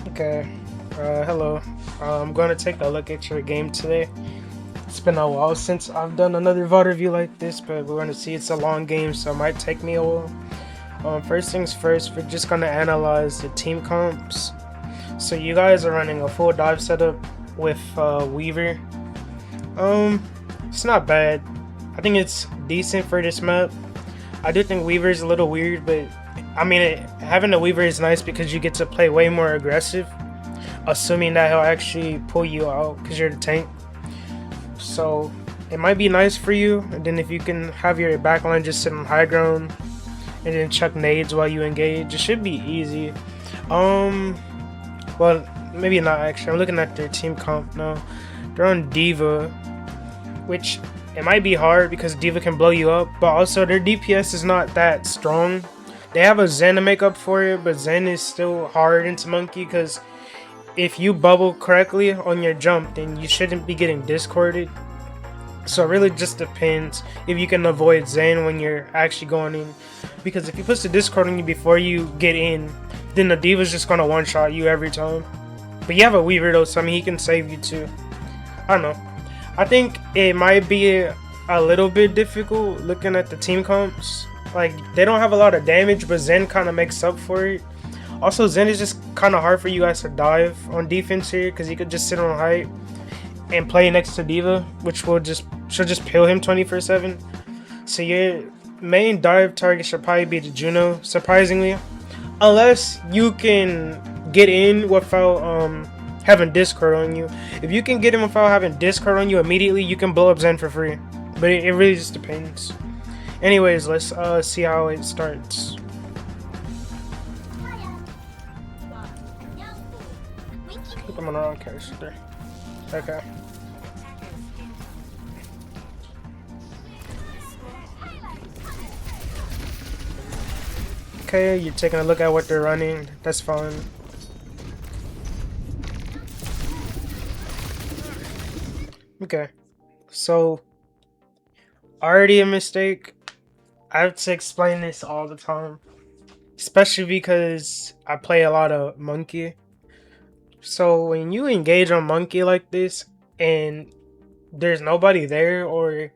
Okay, hello. I'm going to take a look at your game today. It's been a while since I've done another VOD review like this, but we're going to see it's a long game, so it might take me a while. First things first, we're just going to analyze the team comps. So you guys are running a full dive setup with Weaver. It's not bad. I think it's decent for this map. I do think Weaver is a little weird, but I mean, having a Weaver is nice because you get to play way more aggressive, assuming that he'll actually pull you out because you're the tank. So it might be nice for you, and then if you can have your backline just sit on high ground and then chuck nades while you engage, it should be easy. Well, maybe not actually. I'm looking at their team comp now. They're on Diva, which it might be hard because Diva can blow you up, but also their DPS is not that strong. They have a Zen to make up for it, but Zen is still hard into Monkey because if you bubble correctly on your jump, then you shouldn't be getting discorded. So it really just depends if you can avoid Zen when you're actually going in. Because if he puts the discord on you before you get in, then the Diva's just going to one-shot you every time. But you have a Weaver though, so I mean he can save you too. I don't know. I think it might be a little bit difficult looking at the team comps. Like, they don't have a lot of damage, but Zen kind of makes up for it. Also, Zen is just kind of hard for you guys to dive on defense here because he could just sit on height and play next to Diva, which should just pill him 24/7. So your main dive target should probably be the Juno, surprisingly, unless you can get in without having Discord on you. If you can get in without having Discord on you immediately, you can blow up Zen for free. But it really just depends. Anyways, let's see how it starts. I'm on the wrong character. Okay. Okay, you're taking a look at what they're running. That's fine. Okay. So, already a mistake. I have to explain this all the time. Especially because I play a lot of Monkey. So when you engage on Monkey like this and there's nobody there or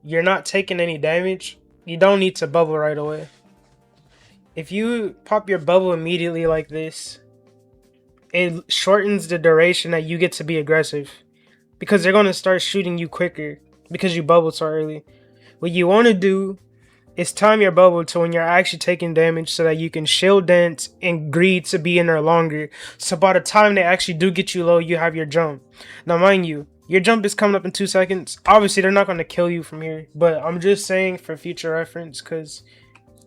you're not taking any damage, you don't need to bubble right away. If you pop your bubble immediately like this, it shortens the duration that you get to be aggressive because they're going to start shooting you quicker because you bubbled so early. What you want to do is time your bubble to when you're actually taking damage so that you can shield dance and greed to be in there longer. So by the time they actually do get you low, you have your jump. Now mind you, your jump is coming up in 2 seconds. Obviously they're not going to kill you from here, but I'm just saying for future reference because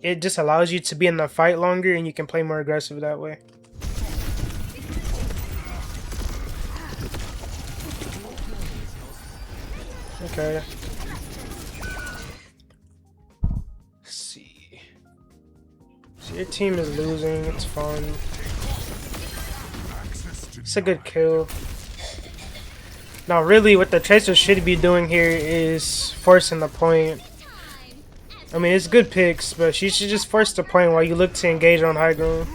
it just allows you to be in the fight longer and you can play more aggressive that way. Okay. So your team is losing, it's fun. It's a good kill. Now really what the Tracer should be doing here is forcing the point. I mean, it's good picks, but she should just force the point while you look to engage on high ground.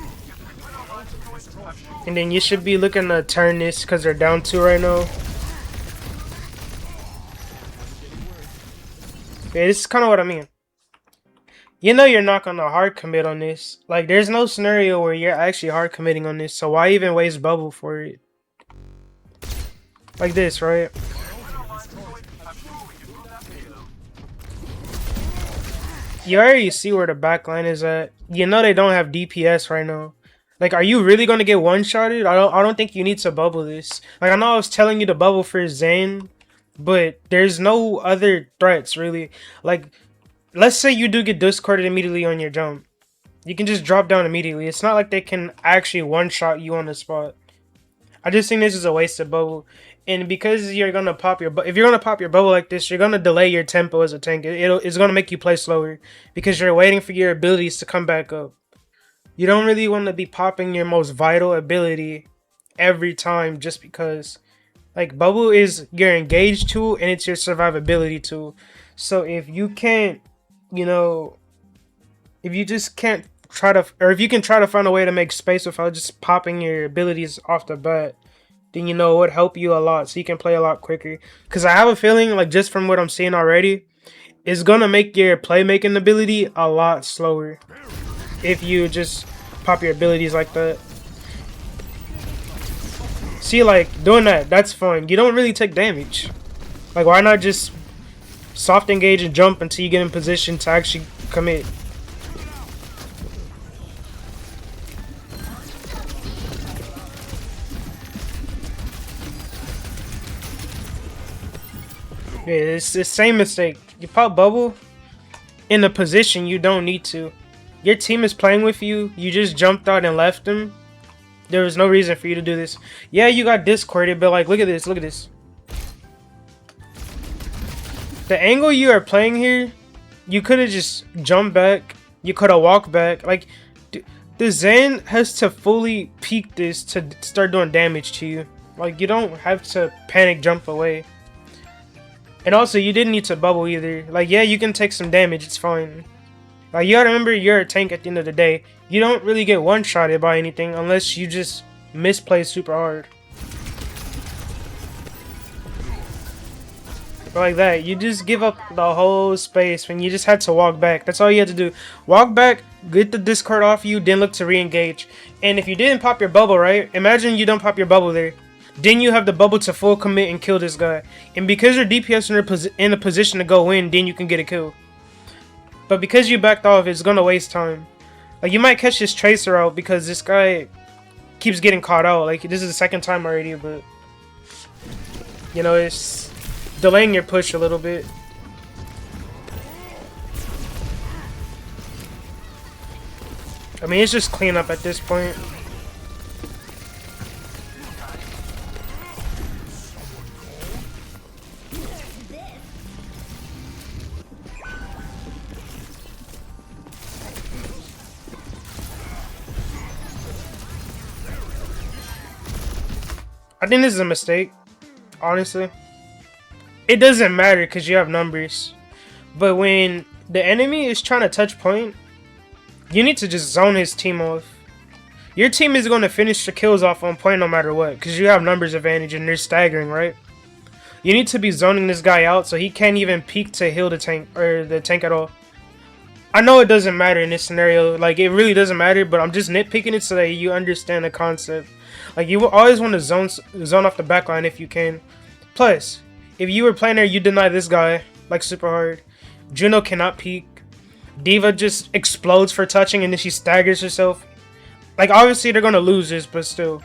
And then you should be looking to turn this because they're down 2 right now. Yeah, this is kind of what I mean. You know you're not going to hard commit on this. Like, there's no scenario where you're actually hard committing on this, so why even waste bubble for it? Like this, right? You already see where the backline is at. You know they don't have DPS right now. Like, are you really going to get one-shotted? I don't think you need to bubble this. Like, I know I was telling you to bubble for Zen, but there's no other threats, really. Like, let's say you do get discorded immediately on your jump. You can just drop down immediately. It's not like they can actually one-shot you on the spot. I just think this is a wasted bubble. And because you're going to pop your if you're going to pop your bubble like this, you're going to delay your tempo as a tank. It's going to make you play slower because you're waiting for your abilities to come back up. You don't really want to be popping your most vital ability every time just because. Like, bubble is your engage tool and it's your survivability tool. So if you can't, you know, if you just can't try to, or if you can try to find a way to make space without just popping your abilities off the bat, then you know it would help you a lot, so you can play a lot quicker. Because I have a feeling, like just from what I'm seeing already, it's gonna make your playmaking ability a lot slower if you just pop your abilities like that. See, like doing that, that's fun. You don't really take damage. Like, why not just soft engage and jump until you get in position to actually commit? Yeah, it's the same mistake. You pop bubble in a position you don't need to. Your team is playing with you. You just jumped out and left them. There was no reason for you to do this. Yeah, you got discorded, but like, look at this. Look at this. The angle you are playing here, you could have just jumped back. You could have walked back. Like, the Zen has to fully peek this to start doing damage to you. Like, you don't have to panic jump away. And also, you didn't need to bubble either. Like, yeah, you can take some damage. It's fine. Like, you gotta remember, you're a tank at the end of the day. You don't really get one-shotted by anything unless you just misplay super hard. Like that, you just give up the whole space when you just had to walk back. That's all you had to do. Walk back, get the discard off you, then look to re-engage. And if you didn't pop your bubble, right? Imagine you don't pop your bubble there. Then you have the bubble to full commit and kill this guy. And because your DPS in a position to go in, then you can get a kill. But because you backed off, it's gonna waste time. Like, you might catch this tracer out because this guy keeps getting caught out. Like, this is the second time already, but you know, it's delaying your push a little bit. I mean, it's just cleanup at this point. I think this is a mistake, honestly. It doesn't matter because you have numbers. But when the enemy is trying to touch point, you need to just zone his team off. Your team is going to finish the kills off on point no matter what, because you have numbers advantage and they're staggering, right? You need to be zoning this guy out so he can't even peek to heal the tank, or the tank at all. I know it doesn't matter in this scenario, like it really doesn't matter, but I'm just nitpicking it so that you understand the concept. Like, you always want to zone off the backline if you can. Plus, if you were playing there, you deny this guy like super hard. Juno cannot peek. D.Va just explodes for touching and then she staggers herself. Like, obviously they're gonna lose this, but still.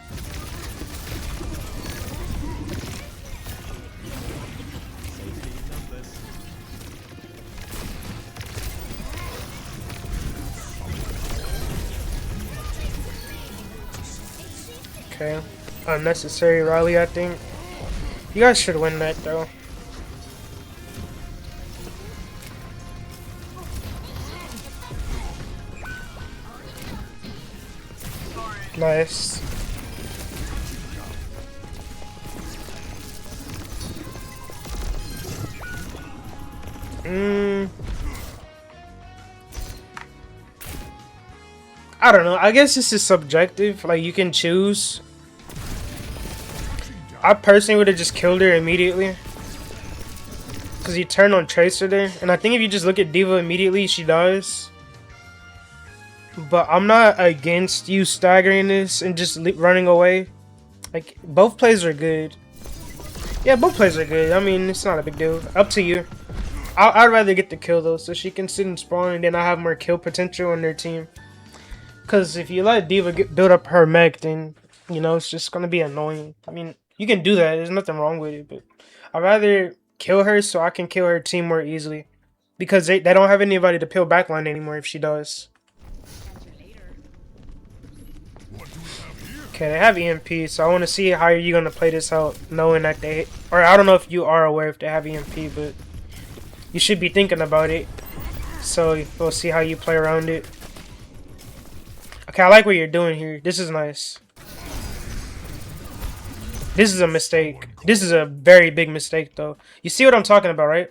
Okay, unnecessary rally, I think. You guys should win that though. Nice. I don't know. I guess this is subjective. Like, you can choose. I personally would have just killed her immediately. Because you turn on Tracer there. And I think if you just look at D.Va immediately, she dies. But I'm not against you staggering this and just running away. Like, both plays are good. Yeah, both plays are good. I mean, it's not a big deal. Up to you. I'd rather get the kill, though, so she can sit and spawn and then I have more kill potential on their team. Because if you let D.Va build up her mech, then, you know, it's just going to be annoying. I mean, you can do that. There's nothing wrong with it. But I'd rather kill her so I can kill her team more easily. Because they don't have anybody to peel backline anymore if she does. Okay, they have EMP, so I want to see how you're going to play this out, knowing that they... Or I don't know if you are aware if they have EMP, but you should be thinking about it. So we'll see how you play around it. Okay, I like what you're doing here. This is nice. This is a mistake. This is a very big mistake, though. You see what I'm talking about, right?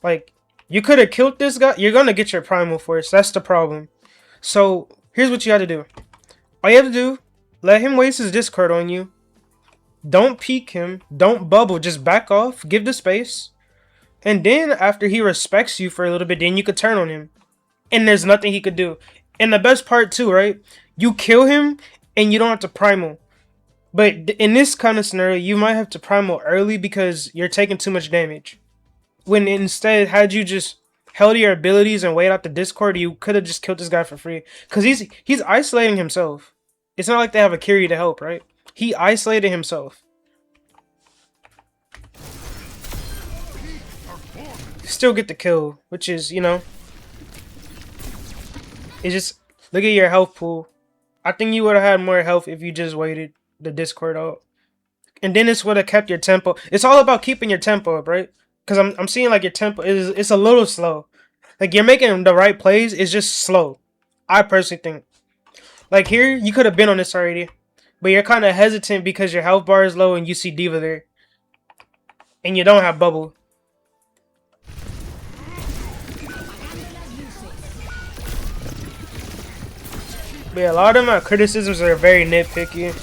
Like, you could have killed this guy. You're going to get your primal force. That's the problem. So here's what you have to do. All you have to do, let him waste his discard on you. Don't peek him. Don't bubble. Just back off. Give the space. And then after he respects you for a little bit, then you could turn on him. And there's nothing he could do. And the best part too, right? You kill him and you don't have to primal. But in this kind of scenario, you might have to primal early because you're taking too much damage. When instead, had you just held your abilities and wait out the discord, you could have just killed this guy for free. Because he's isolating himself. It's not like they have a carry to help, right? He isolated himself. Still get the kill, which is, you know, it's just, look at your health pool. I think you would have had more health if you just waited the discord out. And then this would have kept your tempo. It's all about keeping your tempo up, right? Because I'm seeing like your tempo it's a little slow. Like you're making the right plays, it's just slow. I personally think. Like here, you could have been on this already. But you're kind of hesitant because your health bar is low and you see D.Va there. And you don't have bubble. But yeah, a lot of my criticisms are very nitpicky.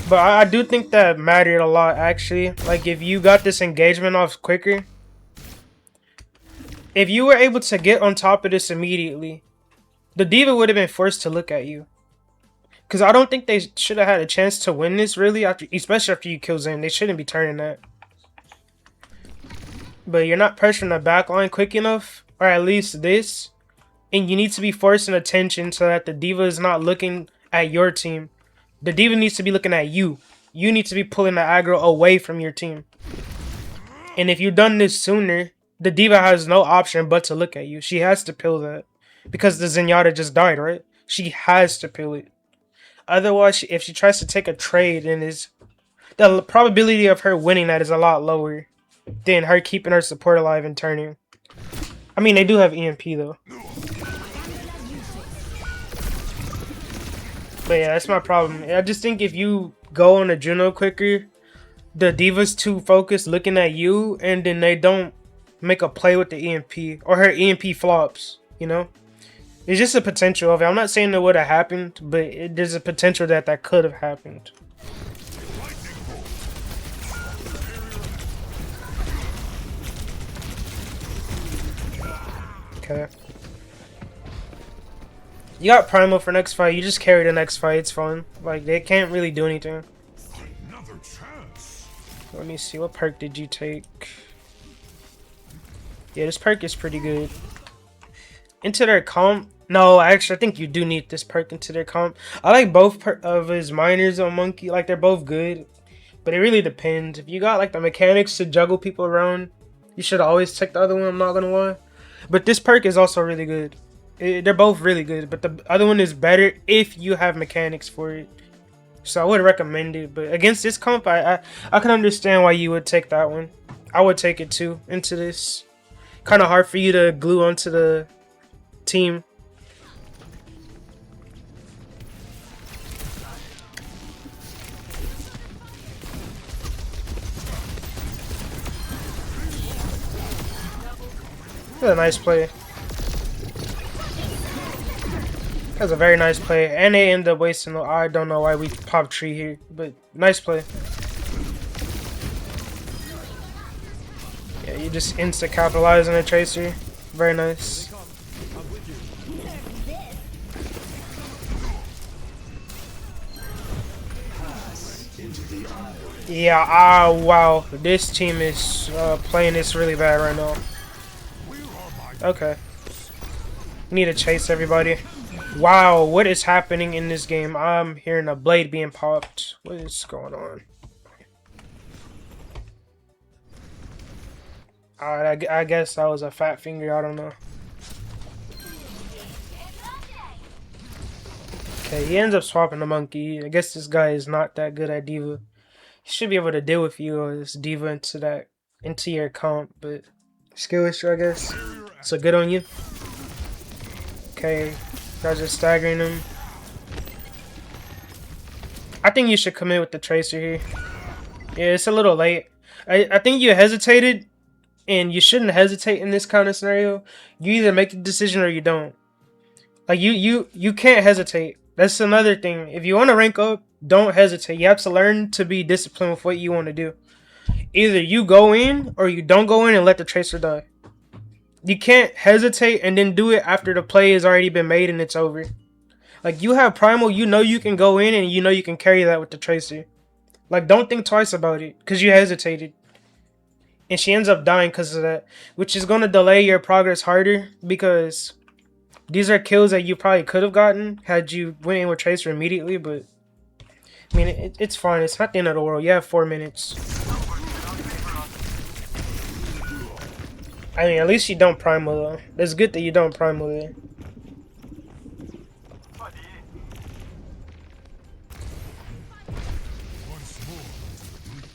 But I do think that mattered a lot, actually. Like, if you got this engagement off quicker, if you were able to get on top of this immediately, the D.Va would have been forced to look at you. Because I don't think they should have had a chance to win this, really, especially after you kill Zen. They shouldn't be turning that. But you're not pressuring the back line quick enough, or at least this. And you need to be forcing attention so that the D.Va is not looking at your team. The D.Va needs to be looking at you. You need to be pulling the aggro away from your team. And if you've done this sooner, the D.Va has no option but to look at you. She has to pill that. Because the Zenyatta just died, right? She has to pill it. Otherwise, if she tries to take a trade, then the probability of her winning that is a lot lower than her keeping her support alive and turning. I mean, they do have EMP, though. But yeah, that's my problem. I just think if you go on a Juno quicker, the D.Va's too focused looking at you, and then they don't make a play with the EMP, or her EMP flops, you know? It's just a potential of it. I'm not saying it would have happened, but there's a potential that could have happened. Okay. You got Primal for next fight. You just carry the next fight. It's fun. Like, they can't really do anything. Let me see. What perk did you take? Yeah, this perk is pretty good. Into their comp? No, actually, I think you do need this perk into their comp. I like both of his miners on Monkey. Like, they're both good. But it really depends. If you got, like, the mechanics to juggle people around, you should always check the other one, I'm not gonna lie. But this perk is also really good. They're both really good, but the other one is better if you have mechanics for it. So I would recommend it. But against this comp, I can understand why you would take that one. I would take it too into this. Kind of hard for you to glue onto the team. That's a nice play. That's a very nice play. And they end up wasting. I don't know why we popped tree here, but nice play. Yeah, you just insta capitalize on a tracer. Very nice. Yeah, wow. This team is playing this really bad right now. Okay. Need to chase everybody. Wow, what is happening in this game? I'm hearing a blade being popped. What is going on? Alright, I guess that was a fat finger. I don't know. Okay, he ends up swapping the monkey. I guess this guy is not that good at D.Va. He should be able to deal with you as D.Va into your comp, but skill issue, I guess. So good on you. Okay, guys are staggering him. I think you should commit with the tracer here. Yeah, it's a little late. I think you hesitated and you shouldn't hesitate in this kind of scenario. You either make the decision or you don't. Like you can't hesitate. That's another thing. If you want to rank up, don't hesitate. You have to learn to be disciplined with what you want to do. Either you go in or you don't go in and let the tracer die. You can't hesitate and then do it after the play has already been made and it's over. Like, you have primal, you know you can go in and you know you can carry that with the tracer. Like, don't think twice about it because you hesitated. And she ends up dying because of that, which is going to delay your progress harder because these are kills that you probably could have gotten had you went in with tracer immediately, but I mean, it's fine. It's not the end of the world. You have 4 minutes. I mean, at least you don't primal though. It's good that you don't primal there.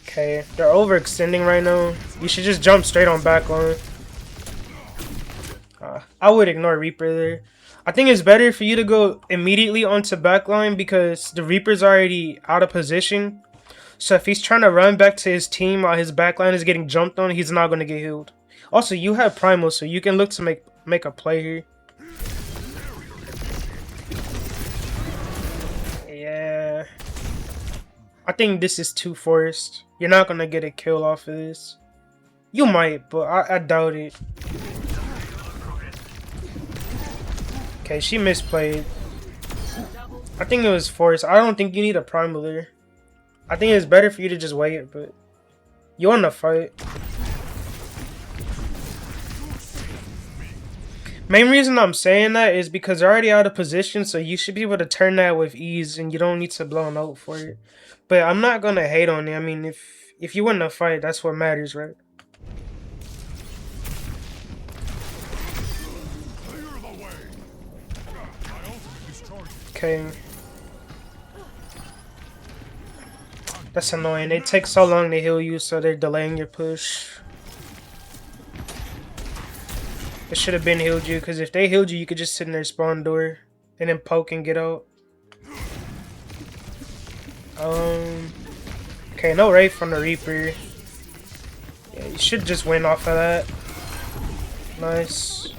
Okay, they're overextending right now. You should just jump straight on backline. I would ignore Reaper there. I think it's better for you to go immediately onto backline because the Reaper's already out of position. So if he's trying to run back to his team while his backline is getting jumped on, he's not going to get healed. Also, you have primal, so you can look to make a play here. Yeah. I think this is too forced. You're not going to get a kill off of this. You might, but I doubt it. Okay, she misplayed. I think it was forced. I don't think you need a primal there. I think it's better for you to just wait, but you want to fight. Main reason I'm saying that is because they're already out of position, so you should be able to turn that with ease, and you don't need to blow an ult for it. But I'm not gonna hate on it. I mean, if you win the fight, that's what matters, right? Okay. That's annoying. They take so long to heal you, so they're delaying your push. It should have been healed you, because if they healed you, you could just sit in their spawn door and then poke and get out. Okay, no Wraith from the Reaper. Yeah, you should just win off of that. Nice.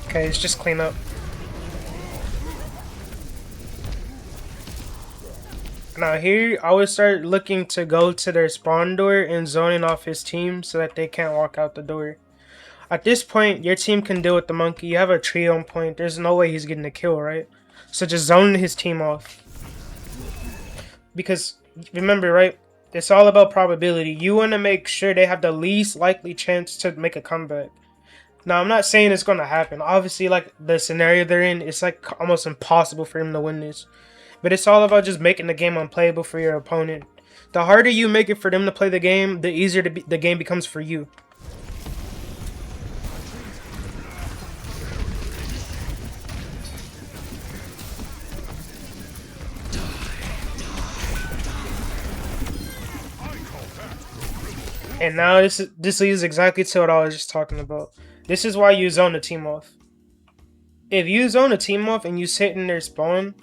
Okay, it's just clean up. Now here, I would start looking to go to their spawn door and zoning off his team so that they can't walk out the door. At this point, your team can deal with the monkey. You have a tree on point. There's no way he's getting a kill, right? So just zone his team off. Because, remember, right? It's all about probability. You want to make sure they have the least likely chance to make a comeback. Now, I'm not saying it's going to happen. Obviously, like, the scenario they're in, it's like almost impossible for him to win this. But it's all about just making the game unplayable for your opponent. The harder you make it for them to play the game, the easier the game becomes for you. And now this leads exactly to what I was just talking about. This is why you zone the team off. If you zone a team off and you sit in their spawn,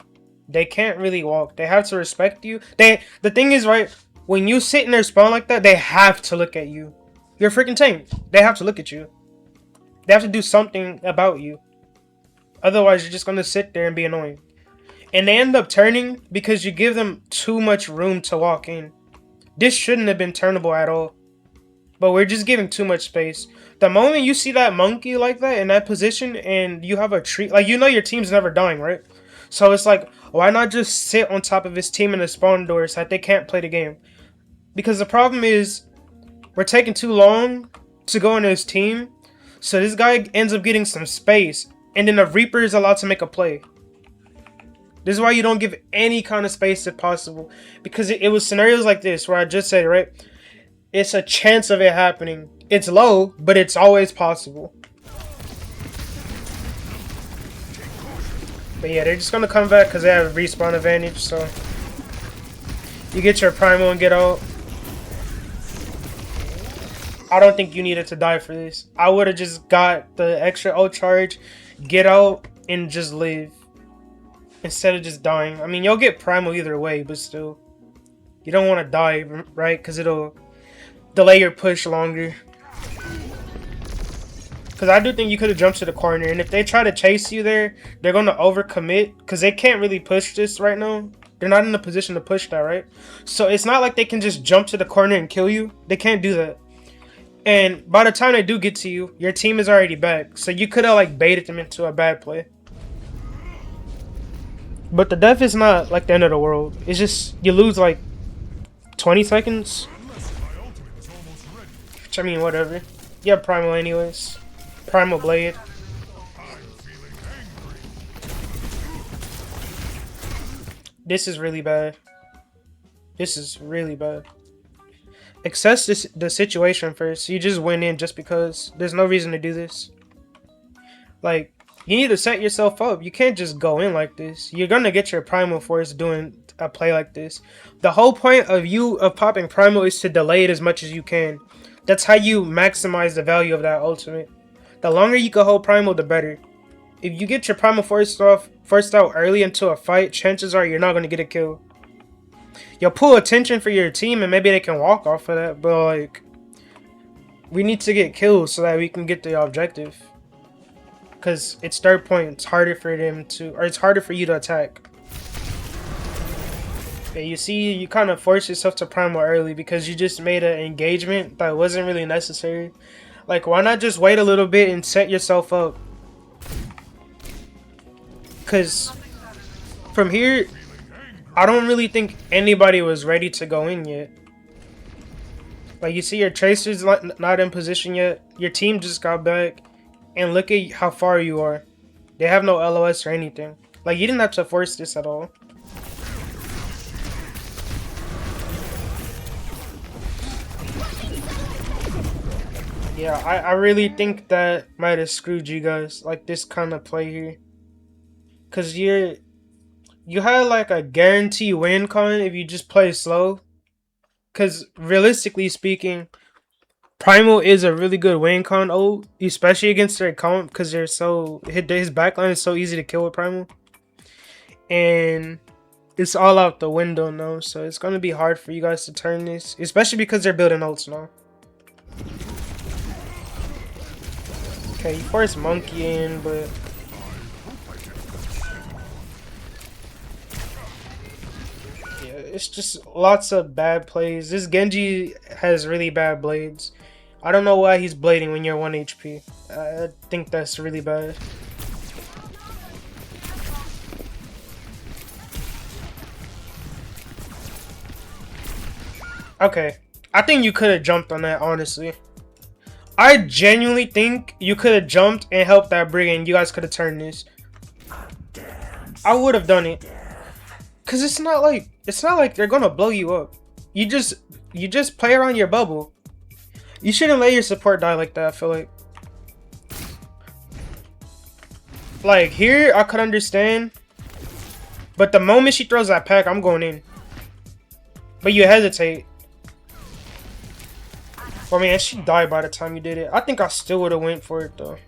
they can't really walk. They have to respect you. The thing is, right, when you sit in their spawn like that, they have to look at you. You're a freaking tank. They have to look at you. They have to do something about you. Otherwise, you're just going to sit there and be annoying. And they end up turning because you give them too much room to walk in. This shouldn't have been turnable at all. But we're just giving too much space. The moment you see that monkey like that in that position and you have a tree, like, you know your team's never dying, right? So it's like, why not just sit on top of his team in the spawn door so that they can't play the game? Because the problem is, we're taking too long to go into his team. So this guy ends up getting some space. And then the Reaper is allowed to make a play. This is why you don't give any kind of space if possible. Because it was scenarios like this where I just said, right? It's a chance of it happening. It's low, but it's always possible. But yeah, they're just going to come back because they have a respawn advantage. So you get your primal and get out. I don't think you needed to die for this. I would have just got the extra ult charge, get out, and just live. instead of just dying. I mean, you'll get primal either way, but still. You don't want to die, right? Because it'll delay your push longer. Because I do think you could have jumped to the corner, and if they try to chase you there, they're going to overcommit, because they can't really push this right now. They're not in a position to push that, right? So it's not like they can just jump to the corner and kill you. They can't do that. And by the time they do get to you, your team is already back. So you could have like baited them into a bad play. But the death is not like the end of the world. It's just you lose like 20 seconds. Which, I mean, whatever. You have primal anyways. Primal blade. This is really bad. This is really bad. Assess the situation first. You just went in just because. There's no reason to do this. Like, you need to set yourself up. You can't just go in like this. You're gonna get your primal force doing a play like this. The whole point of popping primal is to delay it as much as you can. That's how you maximize the value of that ultimate. The longer you can hold primal, the better. If you get your primal forced out early into a fight, chances are you're not gonna get a kill. You'll pull attention for your team and maybe they can walk off of that, but like, we need to get kills so that we can get the objective. Because it's third point, it's harder for them to, or it's harder for you to attack. Yeah, you see, you kind of force yourself to primal early because you just made an engagement that wasn't really necessary. Like, why not just wait a little bit and set yourself up? Because from here, I don't really think anybody was ready to go in yet. Like, you see your Tracer's not in position yet. Your team just got back. And look at how far you are. They have no LOS or anything. Like, you didn't have to force this at all. Yeah, I really think that might have screwed you guys. Like, this kind of play here. Because you had like a guarantee win con if you just play slow. Because realistically speaking, Primal is a really good win con ult, especially against their comp, because they're so his backline is so easy to kill with Primal. And it's all out the window now, so it's gonna be hard for you guys to turn this, especially because they're building ults now. Okay, you force Monkey in, but it's just lots of bad plays. This Genji has really bad blades. I don't know why he's blading when you're 1 HP. I think that's really bad. Okay. I think you could have jumped on that, honestly. I genuinely think you could have jumped and helped that brigand. You guys could have turned this. I would have done it. Cause it's not like they're gonna blow you up. You just play around your bubble. You shouldn't let your support die like that, I feel like. Like here I could understand. But the moment she throws that pack, I'm going in. But you hesitate. Oh man, she died by the time you did it. I think I still would have went for it though.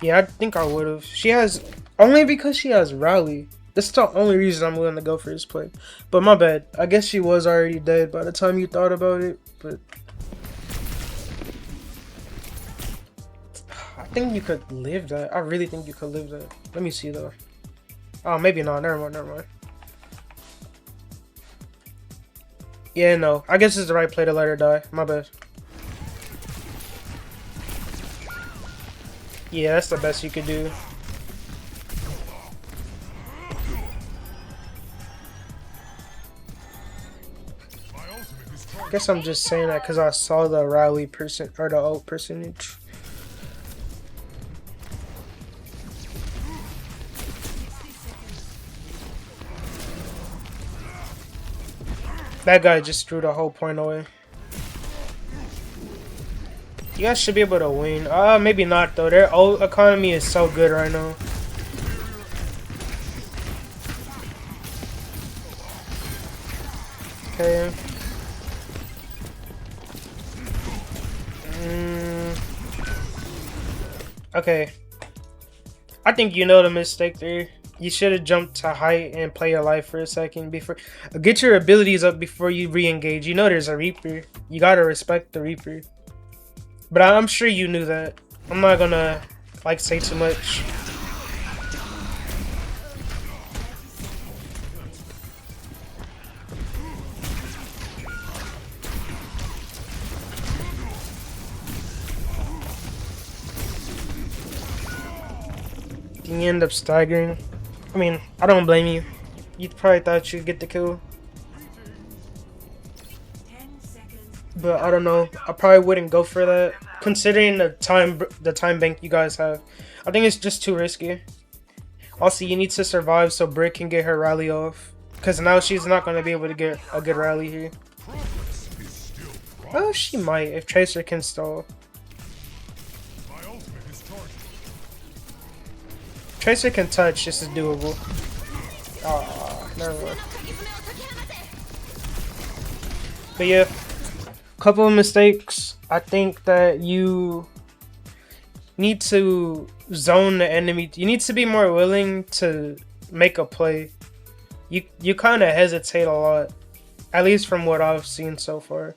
Yeah, I think I would have. She has, only because she has rally. That's the only reason I'm willing to go for this play. But my bad. I guess she was already dead by the time you thought about it. But I think you could live that. I really think you could live that. Let me see though. Oh, maybe not. Never mind. Yeah, no. I guess it's the right play to let her die. My bad. Yeah, that's the best you could do. I guess I'm just saying that because I saw the rally percent or the ult percentage. That guy just threw the whole point away. You guys should be able to win. Maybe not though. Their ult economy is so good right now. Okay. Okay. I think you know the mistake there. You should have jumped to height and play your life for a second before. Get your abilities up before you re-engage. You know there's a Reaper. You gotta respect the Reaper. But I'm sure you knew that. I'm not gonna like say too much. You end up staggering. I mean, I don't blame you. You probably thought you'd get the kill. But I don't know. I probably wouldn't go for that. Considering the time bank you guys have. I think it's just too risky. Also, you need to survive so Brick can get her rally off. Because now she's not going to be able to get a good rally here. Oh, she might if Tracer can stall. Tracer can touch, this is doable. Ah, never mind. But yeah, couple of mistakes. I think that you need to zone the enemy. You need to be more willing to make a play. You kind of hesitate a lot, at least from what I've seen so far.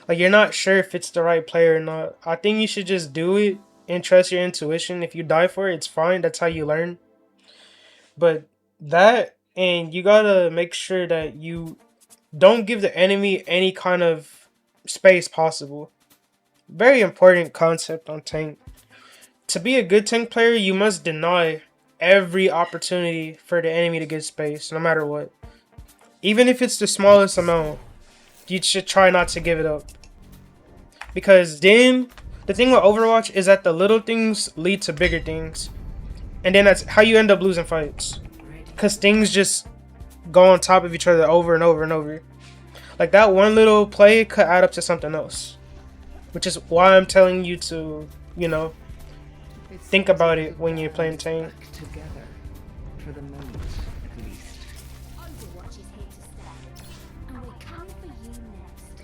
Like, you're not sure if it's the right play or not. I think you should just do it and trust your intuition. If you die for it, it's fine. That's how you learn. But that, and you gotta make sure that you don't give the enemy any kind of space possible. Very important concept on tank. To be a good tank player, you must deny every opportunity for the enemy to get space, no matter what. Even if it's the smallest amount, you should try not to give it up. Because then, the thing with Overwatch is that the little things lead to bigger things. And then that's how you end up losing fights. Because things just go on top of each other over and over and over. Like, that one little play could add up to something else. Which is why I'm telling you to, you know, think about it when you're playing tank. Together, for the moment, at least.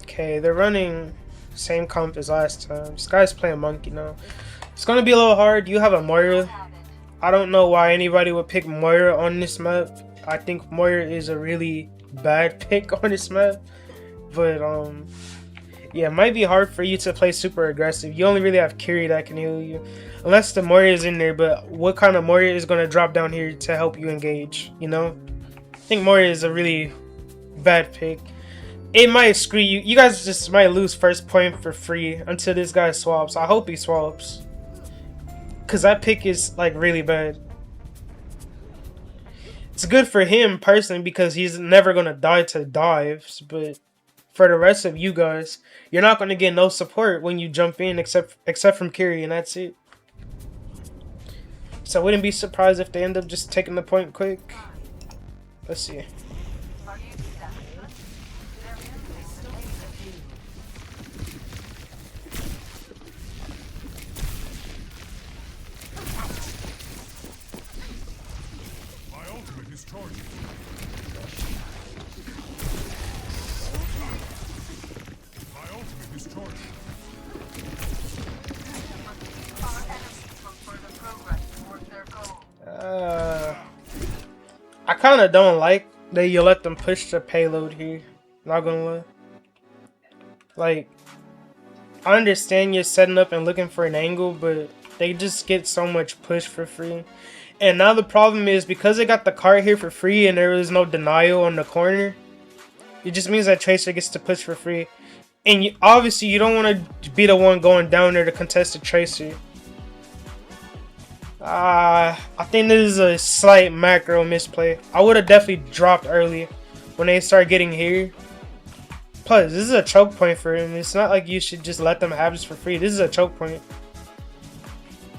Okay, they're running same comp as last time. This guy's playing Monkey now. It's gonna be a little hard. You have a Moira. I don't know why anybody would pick Moira on this map. I think Moira is a really bad pick on this map. But yeah, it might be hard for you to play super aggressive. You only really have Kiri that can heal you. Unless the Moira is in there, but what kind of Moira is going to drop down here to help you engage, you know? I think Moira is a really bad pick. It might screw you. You guys just might lose first point for free until this guy swaps. I hope he swaps. Because that pick is, like, really bad. It's good for him, personally, because he's never going to die to dives, but for the rest of you guys, you're not going to get no support when you jump in except from Kiri, and that's it. So I wouldn't be surprised if they end up just taking the point quick. Let's see. My ultimate is charging. My ultimate is charging. I kind of don't like that you let them push the payload here. Not gonna lie. Like, I understand you're setting up and looking for an angle, but they just get so much push for free. And now the problem is, because they got the cart here for free and there was no denial on the corner, it just means that Tracer gets to push for free. And obviously you don't want to be the one going down there to contest the Tracer. I think this is a slight macro misplay. I would have definitely dropped early when they start getting here. Plus, this is a choke point for him. It's not like you should just let them have this for free. This is a choke point.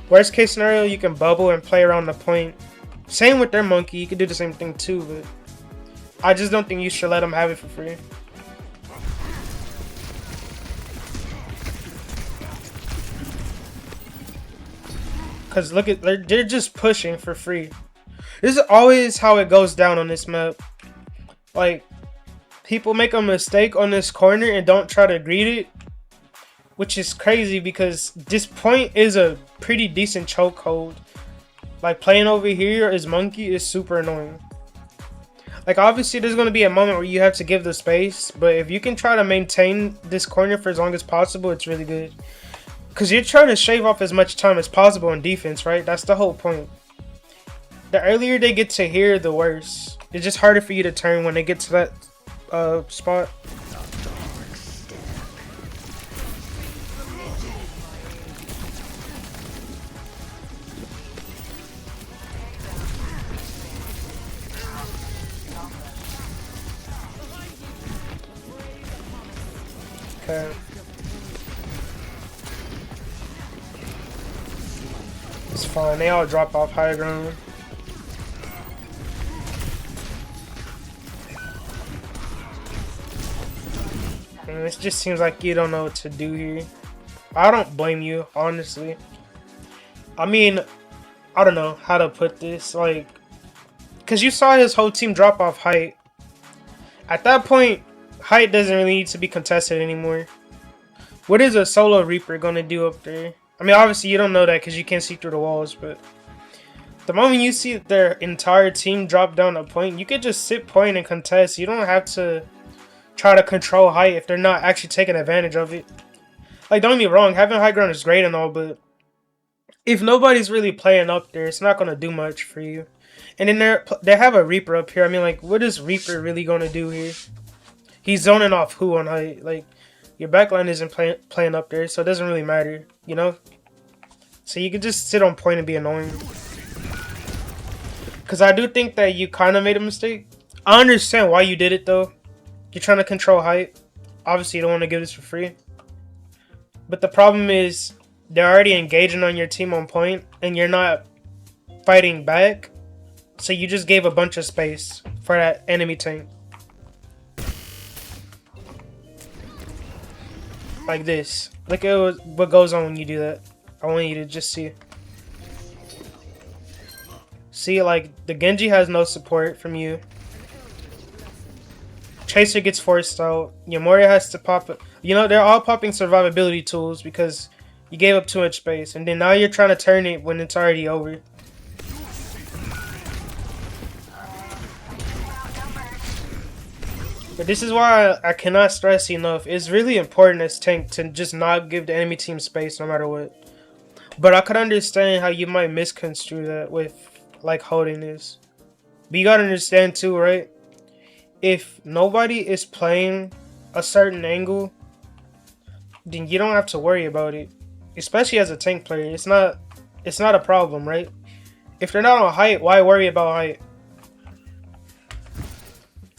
Worst case scenario, you can bubble and play around the point. Same with their Monkey. You can do the same thing too, but I just don't think you should let them have it for free. Because look at, they're just pushing for free. This is always how it goes down on this map. Like, people make a mistake on this corner and don't try to greet it. Which is crazy because this point is a pretty decent chokehold. Like playing over here as monkey is super annoying. Like obviously there's gonna be a moment where you have to give the space, but if you can try to maintain this corner for as long as possible, it's really good. Cause you're trying to shave off as much time as possible in defense, right? That's the whole point. The earlier they get to here, the worse. It's just harder for you to turn when they get to that spot. Okay. It's fine. They all drop off high ground. And it just seems like you don't know what to do here. I don't blame you, honestly. I mean, I don't know how to put this. Like, because you saw his whole team drop off height. At that point, height doesn't really need to be contested anymore. What is a solo Reaper gonna do up there? I mean, obviously you don't know that because you can't see through the walls, but the moment you see their entire team drop down a point, you could just sit point and contest. You don't have to try to control height if they're not actually taking advantage of it. Like, don't get me wrong, having high ground is great and all, but if nobody's really playing up there, it's not gonna do much for you. And then they have a Reaper up here. I mean, like, what is Reaper really gonna do here? He's zoning off who on height? Like, your backline isn't playing up there, so it doesn't really matter, you know? So you could just sit on point and be annoying. Because I do think that you kind of made a mistake. I understand why you did it, though. You're trying to control height. Obviously, you don't want to give this for free. But the problem is, they're already engaging on your team on point, and you're not fighting back. So you just gave a bunch of space for that enemy tank. Like this. Look at what goes on when you do that. I want you to just see. See, like, the Genji has no support from you. Tracer gets forced out. Yomoria has to pop it. You know, they're all popping survivability tools because you gave up too much space. And then now you're trying to turn it when it's already over. But this is why I cannot stress enough. It's really important as tank to just not give the enemy team space no matter what. But I could understand how you might misconstrue that with, like, holding this. But you gotta understand too, right? If nobody is playing a certain angle, then you don't have to worry about it. Especially as a tank player. It's not a problem, right? If they're not on height, why worry about height?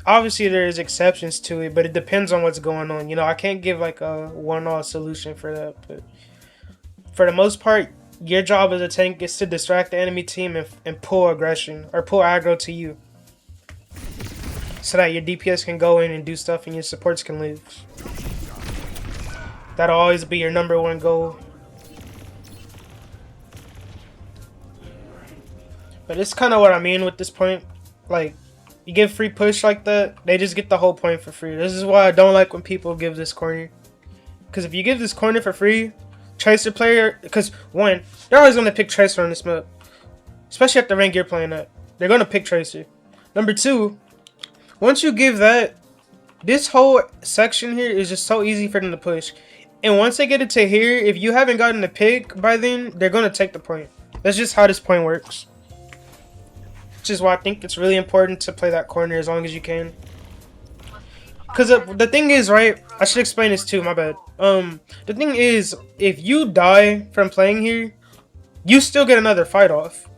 Obviously, there's exceptions to it, but it depends on what's going on. You know, I can't give like a one-off solution for that. But for the most part, your job as a tank is to distract the enemy team and pull aggression or pull aggro to you, so that your DPS can go in and do stuff and your supports can live. That'll always be your #1 goal. But it's kind of what I mean with this point. Like, you give free push like that, they just get the whole point for free. This is why I don't like when people give this corner. Because if you give this corner for free, Tracer player, because one, they're always going to pick Tracer on this map. Especially at the rank you're playing at. They're going to pick Tracer. #2, once you give that, this whole section here is just so easy for them to push. And once they get it to here, if you haven't gotten the pick by then, they're going to take the point. That's just how this point works. Which is why I think it's really important to play that corner as long as you can. Because the thing is, right, I should explain this too, my bad. The thing is, if you die from playing here, you still get another fight off.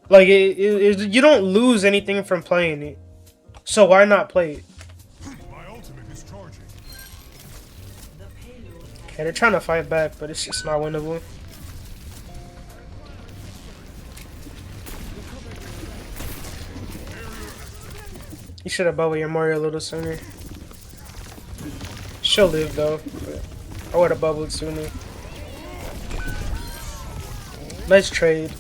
Like, you don't lose anything from playing it. So why not play it? My ultimate is charging. Okay, they're trying to fight back, but it's just not winnable. You should have bubbled your Mario a little sooner. She'll live though, but I would have bubbled sooner. Let's trade.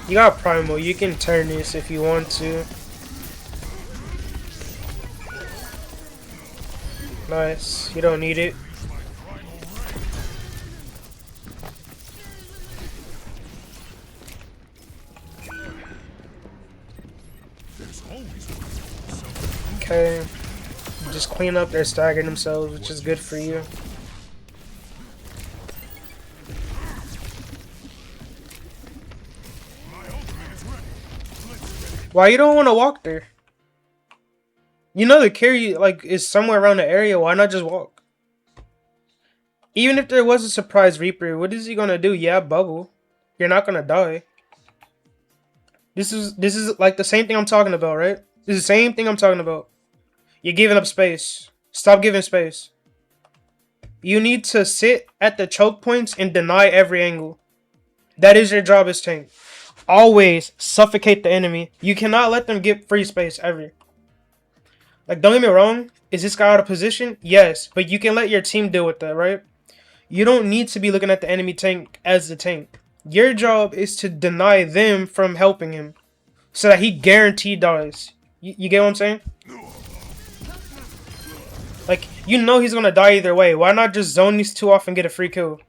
You got Primal, you can turn this if you want to. Nice, you don't need it. Okay. Just clean up their stagger themselves, which is good for you. Why you don't want to walk there? You know the carry like is somewhere around the area. Why not just walk? Even if there was a surprise Reaper, what is he gonna do? Yeah, bubble. You're not gonna die. This is like the same thing I'm talking about, right? This is the same thing I'm talking about. You're giving up space. Stop giving space. You need to sit at the choke points and deny every angle. That is your job as tank. Always suffocate the enemy. You cannot let them get free space ever. Like, don't get me wrong. Is this guy out of position? Yes, but you can let your team deal with that, right? You don't need to be looking at the enemy tank as the tank. Your job is to deny them from helping him so that he guaranteed dies. You get what I'm saying? Like, you know he's gonna die either way. Why not just zone these two off and get a free kill?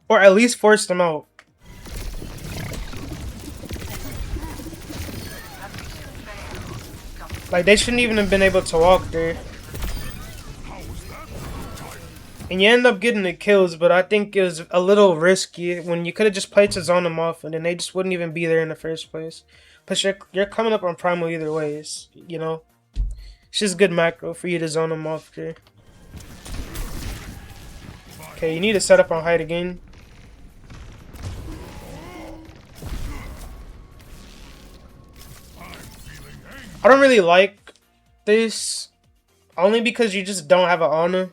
Or at least force them out. Like, they shouldn't even have been able to walk there. And you end up getting the kills, but I think it was a little risky when you could have just played to zone them off and then they just wouldn't even be there in the first place. Plus, you're coming up on primal either ways, you know? It's just good macro for you to zone them off there. Okay, you need to set up on height again. I don't really like this, only because you just don't have an honor.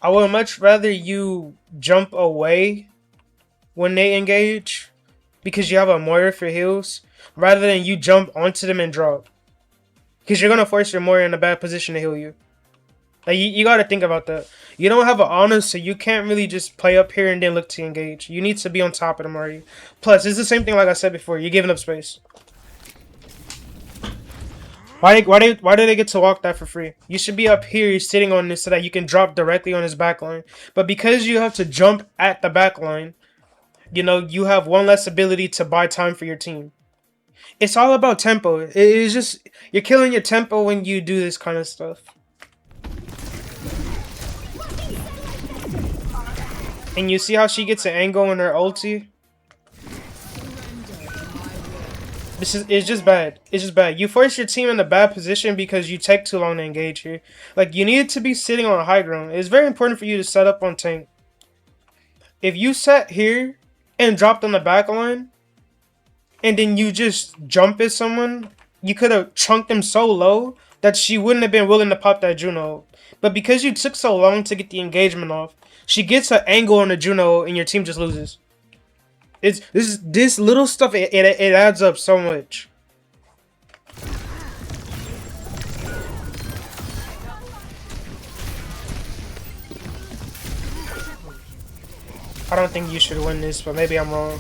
I would much rather you jump away when they engage because you have a Moira for heals rather than you jump onto them and drop. Because you're going to force your Moira in a bad position to heal you. Like, you got to think about that. You don't have an honor, so you can't really just play up here and then look to engage. You need to be on top of them already. Plus, it's the same thing like I said before. You're giving up space. Why do they get to walk that for free? You should be up here sitting on this so that you can drop directly on his backline. But because you have to jump at the backline, you know, you have one less ability to buy time for your team. It's all about tempo. It's just, you're killing your tempo when you do this kind of stuff. And you see how she gets an angle in her ulti? It's just bad. It's just bad. You force your team in a bad position because you take too long to engage here. Like, you need to be sitting on high ground. It's very important for you to set up on tank. If you sat here and dropped on the back line, and then you just jump at someone, you could have chunked them so low that she wouldn't have been willing to pop that Juno. But because you took so long to get the engagement off, she gets an angle on the Juno and your team just loses. This little stuff, it adds up so much. I don't think you should win this, but maybe I'm wrong.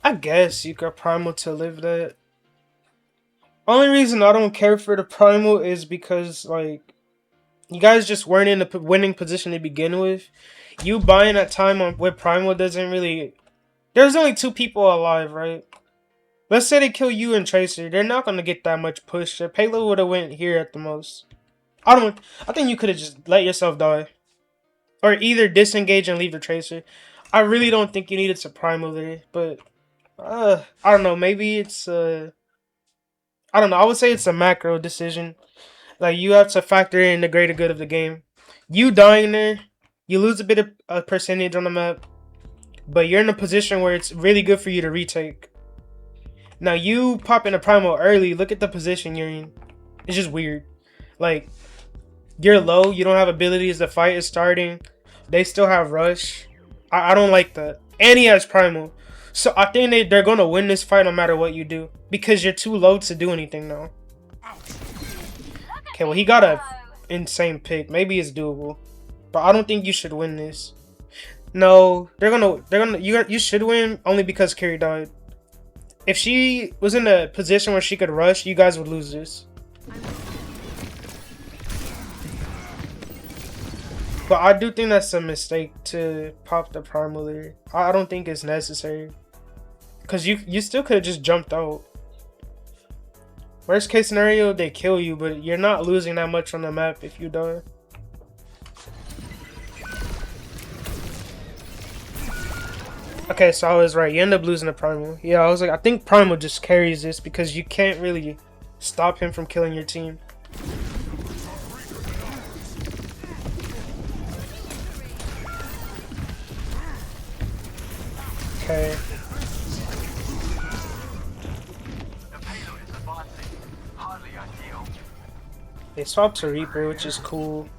I guess you could primal to live that. Only reason I don't care for the primal is because, like, you guys just weren't in a winning position to begin with. You buying that time on with primal doesn't really... There's only 2 people alive, right? Let's say they kill you and Tracer. They're not going to get that much push. Their payload would have went here at the most. I think you could have just let yourself die. Or either disengage and leave the Tracer. I really don't think you needed to primal there, but... I don't know, maybe it's I don't know, I would say it's a macro decision. Like, you have to factor in the greater good of the game. You dying there, you lose a bit of a percentage on the map, but you're in a position where it's really good for you to retake. Now, you pop in a primal early, look at the position you're in. It's just weird. Like, you're low, you don't have abilities, the fight is starting, they still have rush. I don't like that. And he has primal. So I think they're going to win this fight no matter what you do. Because you're too low to do anything now. Okay, well, he got a insane pick. Maybe it's doable. But I don't think you should win this. No, you should win only because Carrie died. If she was in a position where she could rush, you guys would lose this. But I do think that's a mistake to pop the primal there. I don't think it's necessary. Cause you still could have just jumped out. Worst case scenario, they kill you, but you're not losing that much on the map if you die. Okay, so I was right. You end up losing the primal. Yeah, I was like, I think primal just carries this because you can't really stop him from killing your team. Okay. They swapped to Reaper, which is cool.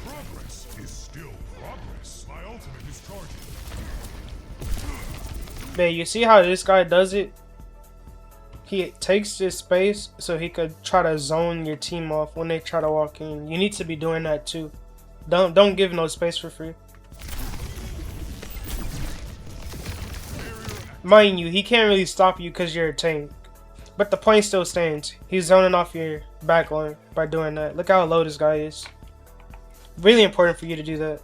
Progress is still progress. My ultimate is charging. Man, you see how this guy does it? He takes this space so he could try to zone your team off when they try to walk in. You need to be doing that too. Don't give no space for free. Mind you, he can't really stop you because you're a tank. But the point still stands. He's zoning off your backline by doing that. Look how low this guy is. Really important for you to do that.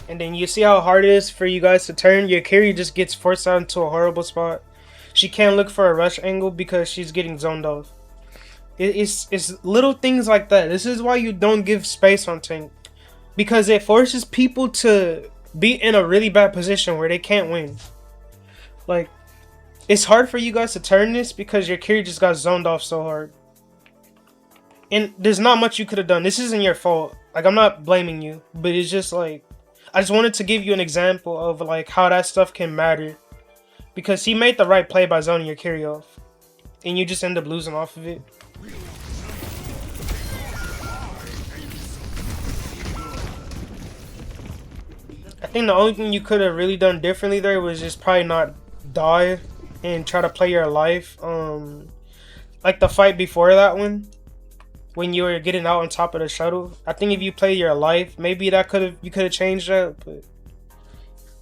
And then you see how hard it is for you guys to turn. Your carry just gets forced out into a horrible spot. She can't look for a rush angle because she's getting zoned off. It's little things like that. This is why you don't give space on tank. Because it forces people to be in a really bad position where they can't win. Like, it's hard for you guys to turn this because your carry just got zoned off so hard. And there's not much you could have done. This isn't your fault. Like, I'm not blaming you. But it's just like, I just wanted to give you an example of like how that stuff can matter. Because he made the right play by zoning your carry off. And you just end up losing off of it. I think the only thing you could have really done differently there was just probably not die and try to play your life. Like the fight before that one, when you were getting out on top of the shuttle. I think if you play your life, maybe you could have changed that. But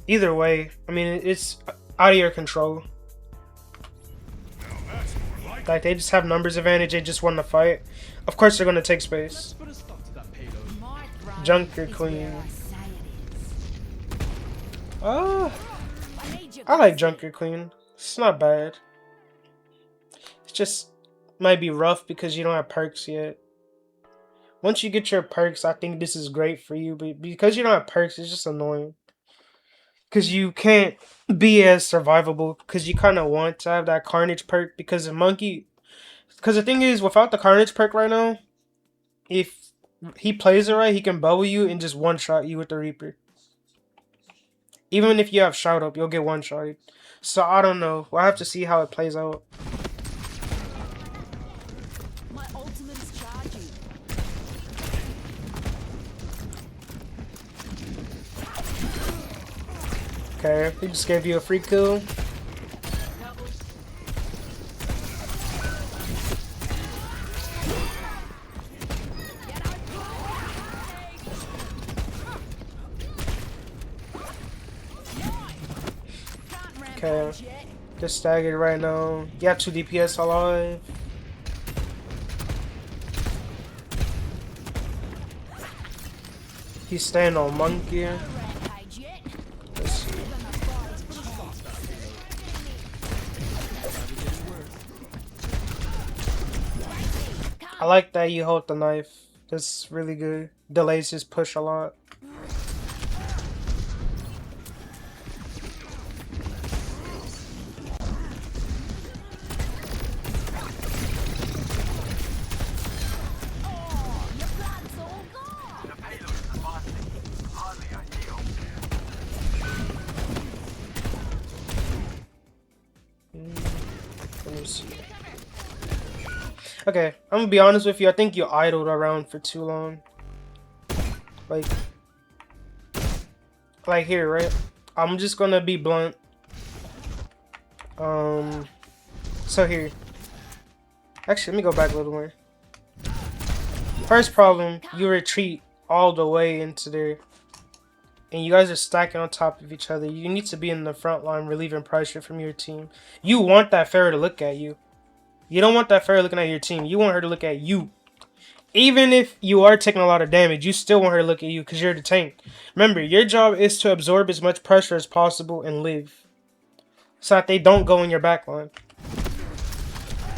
either way, I mean, it's out of your control. Like they just have numbers advantage. They just won the fight. Of course, they're gonna take space. Junker Queen. I like Junker Queen. It's not bad. It's just might be rough because you don't have perks yet. Once you get your perks, I think this is great for you. But because you don't have perks, it's just annoying. Because you can't be as survivable. Because you kind of want to have that Carnage perk. Because the monkey... Because the thing is, without the Carnage perk right now, if he plays it right, he can bubble you and just one-shot you with the Reaper. Even if you have shout up, you'll get one-shotted. So I don't know. We'll have to see how it plays out. My ultimate is charging. Okay, he just gave you a free kill. Okay, just staggered right now. You have 2 DPS alive. He's staying on monkey. Let's see. I like that you hold the knife. That's really good. Delays his push a lot. Let me see. Okay, I'm gonna be honest with you. I think you idled around for too long. Like here, right? I'm just gonna be blunt. So here. Actually, let me go back a little more. First problem, you retreat all the way into there. And you guys are stacking on top of each other. You need to be in the front line relieving pressure from your team. You want that Pharah to look at you. You don't want that Pharah looking at your team. You want her to look at you. Even if you are taking a lot of damage, you still want her to look at you because you're the tank. Remember, your job is to absorb as much pressure as possible and live. So that they don't go in your backline.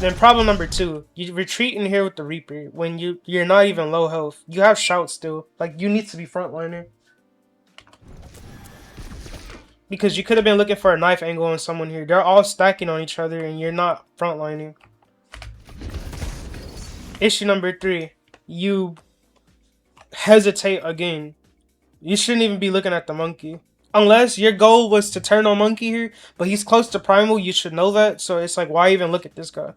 Then problem number 2, you retreat in here with the Reaper when you're not even low health. You have shout still. Like, you need to be frontliner. Because you could have been looking for a knife angle on someone here. They're all stacking on each other and you're not frontlining. Issue number 3, you hesitate again. You shouldn't even be looking at the monkey. Unless your goal was to turn on monkey here, but he's close to primal, you should know that. So it's like, why even look at this guy?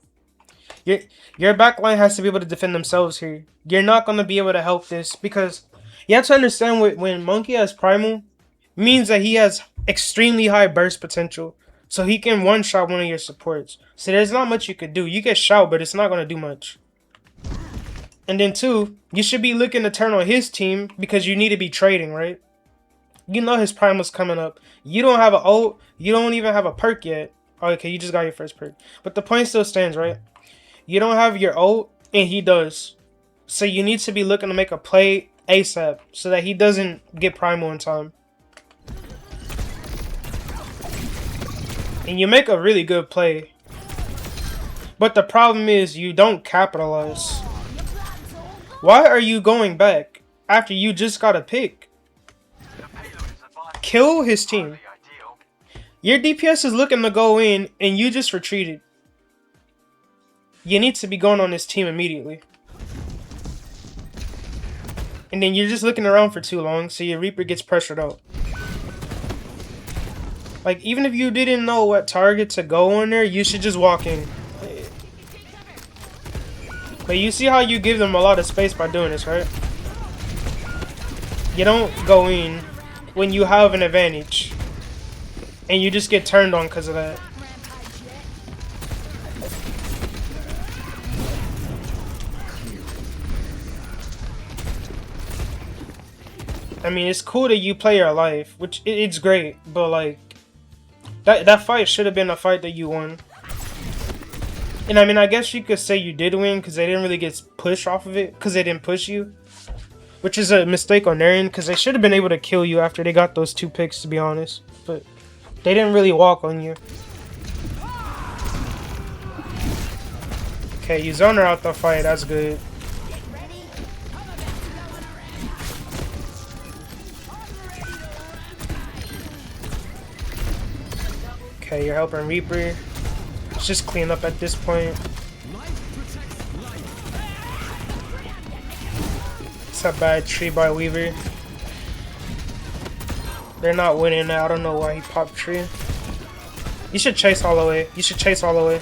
Your backline has to be able to defend themselves here. You're not going to be able to help this because you have to understand when monkey has primal, means that he has extremely high burst potential. So he can one-shot one of your supports. So there's not much you could do. You can shout, but it's not going to do much. And then 2, you should be looking to turn on his team because you need to be trading, right? You know his primal's coming up. You don't have an ult. You don't even have a perk yet. Oh, okay, you just got your first perk. But the point still stands, right? You don't have your ult, and he does. So you need to be looking to make a play ASAP so that he doesn't get primal in time. And you make a really good play. But the problem is you don't capitalize. Why are you going back after you just got a pick? Kill his team. Your DPS is looking to go in and you just retreated. You need to be going on this team immediately. And then you're just looking around for too long, so your Reaper gets pressured out. Like, even if you didn't know what target to go on there, you should just walk in. But you see how you give them a lot of space by doing this, right? You don't go in when you have an advantage. And you just get turned on because of that. I mean, it's cool that you play your life, which it's great, but like that fight should have been a fight that you won. And I mean, I guess you could say you did win because they didn't really get pushed off of it because they didn't push you, which is a mistake on their end because they should have been able to kill you after they got those 2 picks, to be honest. But they didn't really walk on you. Okay, you zone her out the fight. That's good. Okay, you're helping Reaper. It's just clean up at this point. It's a bad tree by Weaver. They're not winning now. I don't know why he popped tree. You should chase all the way. You should chase all the way.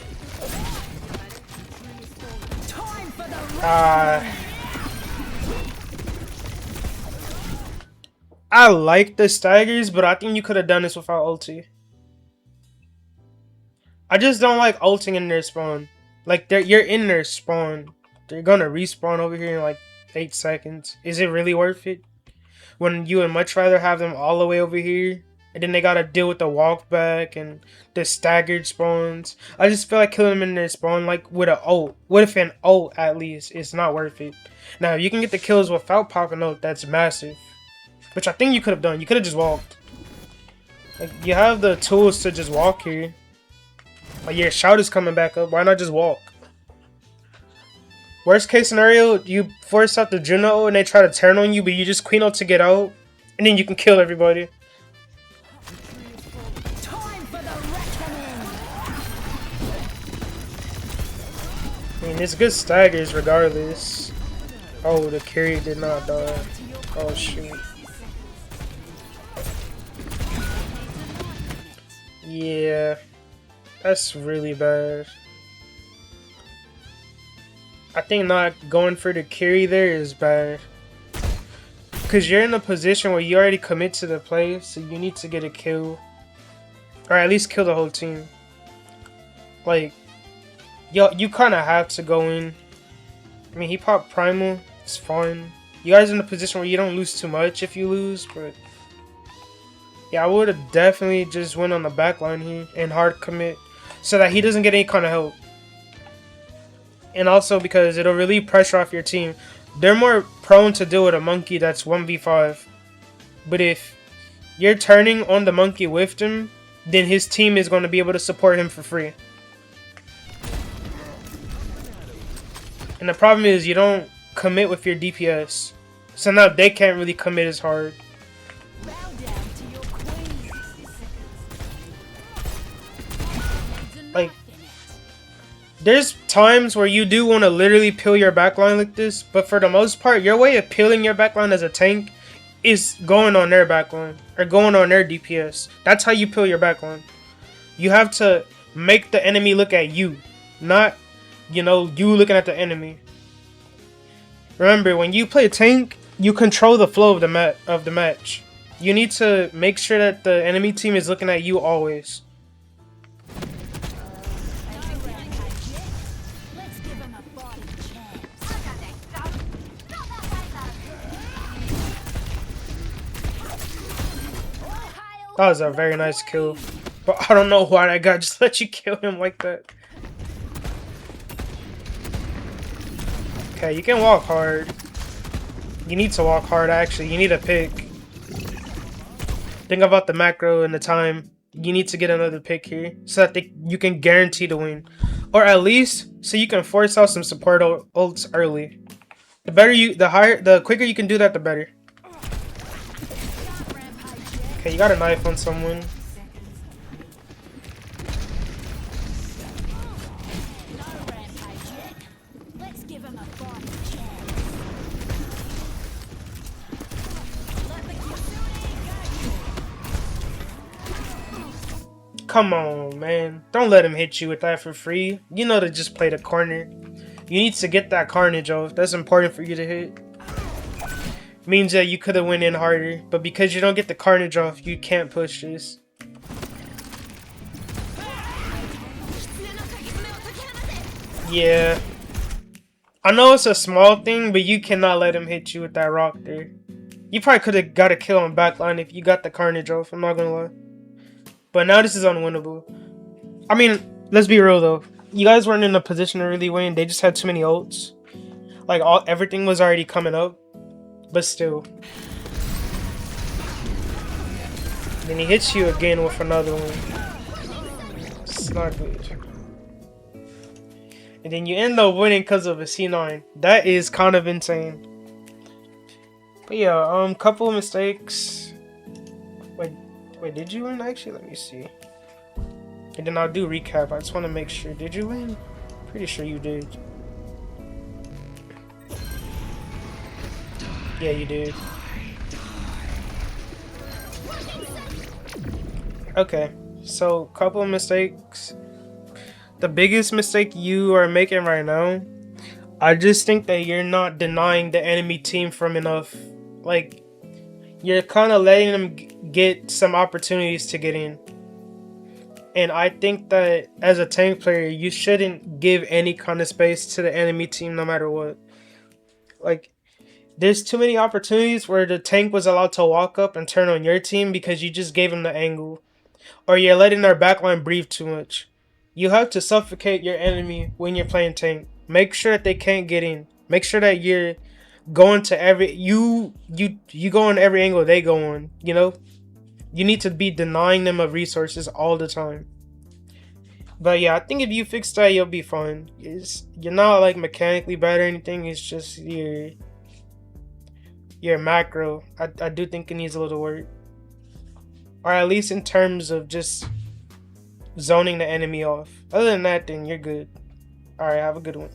I like the staggers, but I think you could have done this without ulti. I just don't like ulting in their spawn. Like, you're in their spawn. They're gonna respawn over here in like 8 seconds. Is it really worth it? When you would much rather have them all the way over here, and then they gotta deal with the walk back and the staggered spawns. I just feel like killing them in their spawn, like with an ult. What if an ult at least? It's not worth it. Now, if you can get the kills without popping ult, that's massive. Which I think you could have done. You could have just walked. Like, you have the tools to just walk here. Like, your shout is coming back up. Why not just walk? Worst case scenario, you force out the Juno and they try to turn on you, but you just queen ult to get out, and then you can kill everybody. I mean, it's good staggers regardless. Oh, the carry did not die. Oh, shoot. Yeah. That's really bad. I think not going for the carry there is bad. Because you're in a position where you already commit to the play, so you need to get a kill. Or at least kill the whole team. Like, Yo, you kind of have to go in. I mean, he popped primal. It's fine. You guys in a position where you don't lose too much if you lose, but yeah, I would have definitely just went on the back line here and hard commit so that he doesn't get any kind of help. And also because it'll relieve pressure off your team. They're more prone to deal with a monkey that's 1v5. But if you're turning on the monkey with him, then his team is going to be able to support him for free. And the problem is you don't commit with your DPS. So now they can't really commit as hard. Bow down to your queen. Like, there's times where you do want to literally peel your backline like this, but for the most part, your way of peeling your backline as a tank is going on their backline or going on their DPS. That's how you peel your backline. You have to make the enemy look at you, not, you know, you looking at the enemy. Remember, when you play tank, you control the flow of the match. You need to make sure that the enemy team is looking at you always. Let's give him a body chance. That was a very nice kill. But I don't know why that guy just let you kill him like that. Okay, you can walk hard. You need to walk hard, actually. You need a pick. Think about the macro and the time. You need to get another pick here so that you can guarantee the win. Or at least so you can force out some support ults early. The quicker you can do that, the better. Okay, you got a knife on someone. Let's give him a body chance. Come on, man. Don't let him hit you with that for free. You know to just play the corner. You need to get that carnage off. That's important for you to hit. Means that you could have went in harder, but because you don't get the carnage off, you can't push this. Yeah. I know it's a small thing, but you cannot let him hit you with that rock there. You probably could have got a kill on backline if you got the carnage off, I'm not gonna lie. But now this is unwinnable. I mean, let's be real though. You guys weren't in a position to really win. They just had too many ults. Like, everything was already coming up. But still. Then he hits you again with another one. It's not good. And then you end up winning because of a C9. That is kind of insane. But yeah, couple of mistakes. Wait, did you win actually? Let me see. And then I'll do recap. I just want to make sure. Did you win? Pretty sure you did. Yeah, you did. Okay, so couple of mistakes. The biggest mistake you are making right now, I just think that you're not denying the enemy team from enough. Like, you're kind of letting them get some opportunities to get in. And I think that as a tank player, you shouldn't give any kind of space to the enemy team no matter what. Like, there's too many opportunities where the tank was allowed to walk up and turn on your team because you just gave them the angle. Or you're letting their backline breathe too much. You have to suffocate your enemy when you're playing tank. Make sure that they can't get in. Make sure that you're going to every... You go on every angle they go on, you know? You need to be denying them of resources all the time. But yeah, I think if you fix that, you'll be fine. You're not like mechanically bad or anything. It's just your macro. I do think it needs a little work. Or at least in terms of just zoning the enemy off. Other than that, then you're good. Alright, have a good one.